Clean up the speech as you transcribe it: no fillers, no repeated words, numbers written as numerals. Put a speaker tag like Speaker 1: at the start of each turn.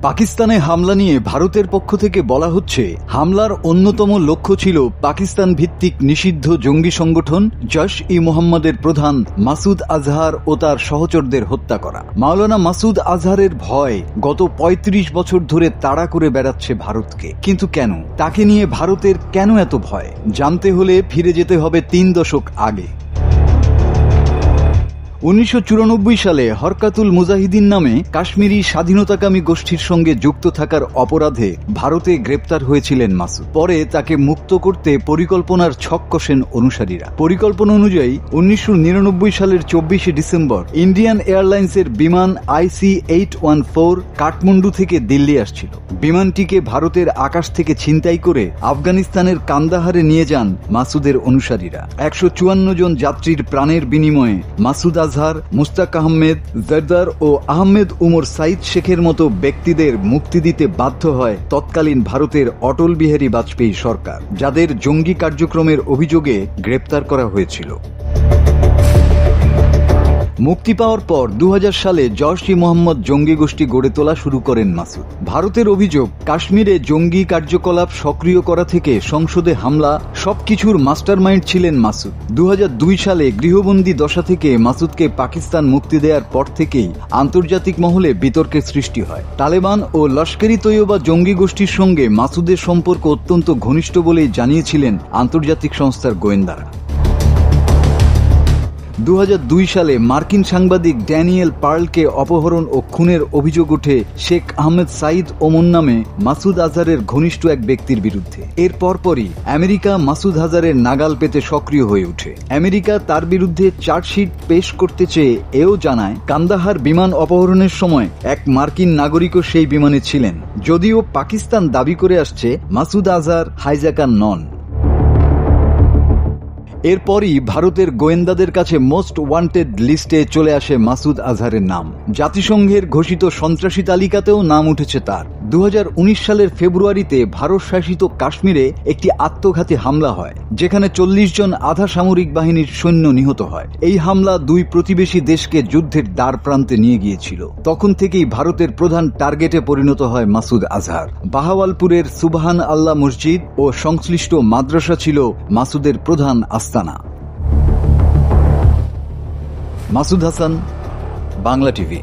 Speaker 1: পাকিস্তানে হামলা নিয়ে ভারতের পক্ষ থেকে বলা হচ্ছে, হামলার অন্যতম লক্ষ্য ছিল পাকিস্তান ভিত্তিক নিষিদ্ধ জঙ্গি সংগঠন জইশ-ই-মুহাম্মদের প্রধান মাসুদ আজহার ও তার সহচরদের হত্যা করা। মাওলানা মাসুদ আজহারের ভয় গত ৩৫ বছর ধরে তাড়া করে বেড়াচ্ছে ভারতকে। কিন্তু কেন? তাকে নিয়ে ভারতের কেন এত ভয়? জানতে হলে ফিরে যেতে হবে ৩ দশক আগে। ১৯৯৪ সালে হরকাতুল মুজাহিদিন নামে কাশ্মীরি স্বাধীনতাকামী গোষ্ঠীর সঙ্গে যুক্ত থাকার অপরাধে ভারতে গ্রেপ্তার হয়েছিলেন মাসুদ। পরে তাকে মুক্ত করতে পরিকল্পনার ছক কষেন অনুসারীরা। পরিকল্পনা অনুযায়ী ১৯৯৯ সালের ২৪শে ডিসেম্বর ইন্ডিয়ান এয়ারলাইন্সের বিমান IC-814 কাঠমান্ডু থেকে দিল্লি আসছিল। বিমানটিকে ভারতের আকাশ থেকে ছিনতাই করে আফগানিস্তানের কান্দাহারে নিয়ে যান মাসুদের অনুসারীরা। ১৫৪ জন যাত্রীর প্রাণের বিনিময়ে মাসুদ আজহার, মুস্তাক আহমেদ, জরদার ও আহমেদ উমর সাইদ শেখের মতো ব্যক্তিদের মুক্তি দিতে বাধ্য হয় তৎকালীন ভারতের অটল বিহারী বাজপেয়ী সরকার, যাদের জঙ্গি কার্যক্রমের অভিযোগে গ্রেপ্তার করা হয়েছিল। মুক্তি পাওয়ার পর ২০০০ সালে জইশ-ই-মুহাম্মদ জঙ্গি গোষ্ঠী গড়ে তোলা শুরু করেন মাসুদ। ভারতের অভিযোগ, কাশ্মীরে জঙ্গি কার্যকলাপ সক্রিয় করা থেকে সংসদে হামলা সবকিছুর মাস্টারমাইন্ড ছিলেন মাসুদ। ২০০২ সালে গৃহবন্দী দশা থেকে মাসুদকে পাকিস্তান মুক্তি দেওয়ার পর থেকেই আন্তর্জাতিক মহলে বিতর্কের সৃষ্টি হয়। তালেবান ও লস্কর-ই-তৈয়বা জঙ্গি গোষ্ঠীর সঙ্গে মাসুদের সম্পর্ক অত্যন্ত ঘনিষ্ঠ বলেই জানিয়েছিলেন আন্তর্জাতিক সংস্থার গোয়েন্দারা। ২০০২ সালে মার্কিন সাংবাদিক ড্যানিয়েল পার্লকে অপহরণ ও খুনের অভিযোগ ওঠে শেখ আহমেদ সাইদ ওমন নামে মাসুদ আজহারের ঘনিষ্ঠ এক ব্যক্তির বিরুদ্ধে। এর পরপরই আমেরিকা মাসুদ আজহারের নাগাল পেতে সক্রিয় হয়ে ওঠে। আমেরিকা তার বিরুদ্ধে চার্জশিট পেশ করতে চেয়ে এও জানায়, কান্দাহার বিমান অপহরণের সময় এক মার্কিন নাগরিকও সেই বিমানে ছিলেন। যদিও পাকিস্তান দাবি করে আসছে মাসুদ আজহার হাইজ্যাকার নন। এরপরই ভারতের গোয়েন্দাদের কাছে মোস্ট ওয়ান্টেড লিস্টে চলে আসে মাসুদ আজহারের নাম। জাতিসংঘের ঘোষিত সন্ত্রাসী তালিকাতেও নাম উঠেছে তার। ২০১৯ সালের ফেব্রুয়ারিতে ভারত শাসিত কাশ্মীরে একটি আত্মঘাতী হামলা হয়, যেখানে ৪০ জন আধা সামরিক বাহিনীর সৈন্য নিহত হয়। এই হামলা দুই প্রতিবেশী দেশকে যুদ্ধের দ্বার প্রান্তে নিয়ে গিয়েছিল। তখন থেকেই ভারতের প্রধান টার্গেটে পরিণত হয় মাসুদ আজহার। বাহাওয়ালপুরের সুবহান আল্লাহ মসজিদ ও সংশ্লিষ্ট মাদ্রাসা ছিল মাসুদের প্রধান আস্তানা। মাসুদ হাসান, বাংলা টিভি।